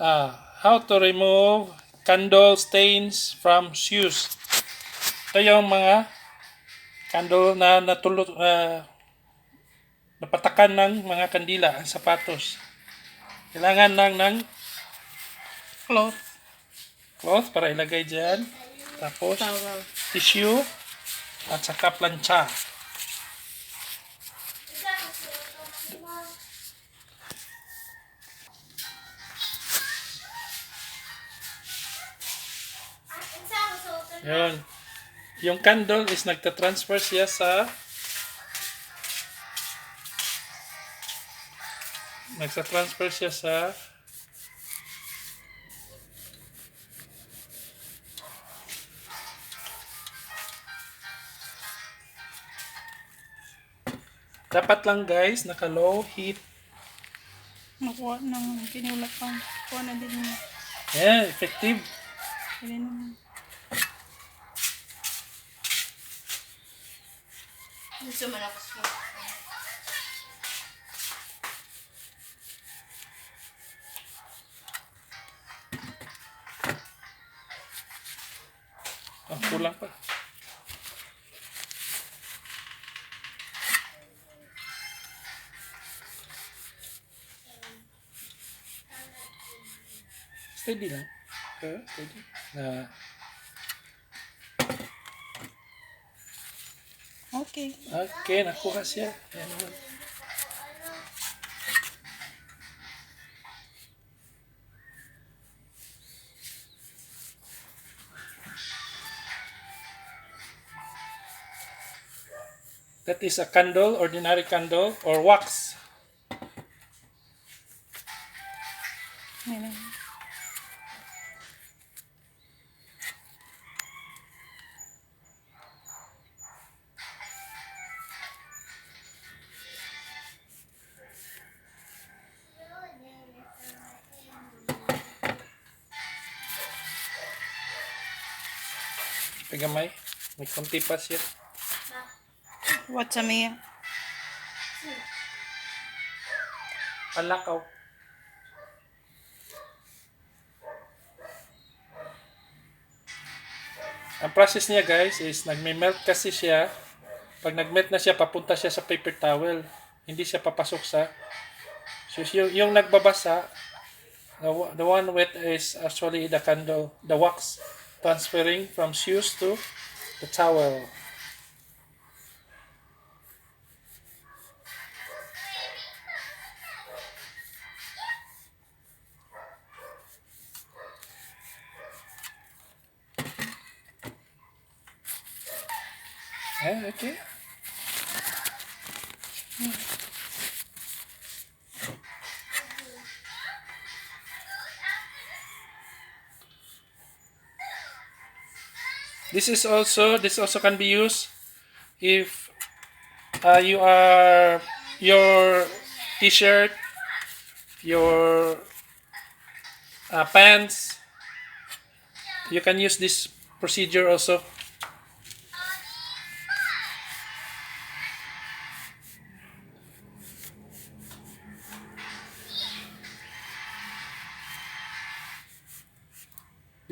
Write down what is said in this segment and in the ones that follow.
How to remove candle stains from shoes. Ito yung mga candle na napatakan ng mga kandila ang sapatos. Kailangan lang ng cloth para ilagay dyan. Tapos tissue at saka plancha. Yun. Yung candle is nagtatransfer siya sa dapat lang guys naka low heat. Nakuha ng pinulak pa. Kuha na din mo. Yeah, effective. Pwede naman. Gusto man ako smoke. Kulang pa. Steady lang. Steady. Okay. Okay, nakuha siya. Yan naman. That is a candle, ordinary candle, or wax. Ayan. Pagamay. May konti pa siya. What's a Mia? Palakaw. Ang process niya guys is nagme-melt kasi siya. Pag nag-melt na siya, papunta siya sa paper towel. Hindi siya papasok sa... So yung nagbabasa, the one wet is actually the candle, the wax transferring from shoes to the towel. Okay. This also can be used if your t-shirt, your pants, you can use this procedure also.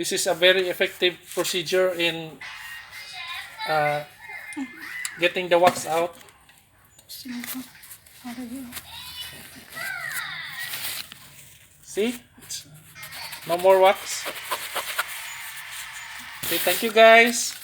This is a very effective procedure in getting the wax out. See? No more wax. Okay, thank you guys.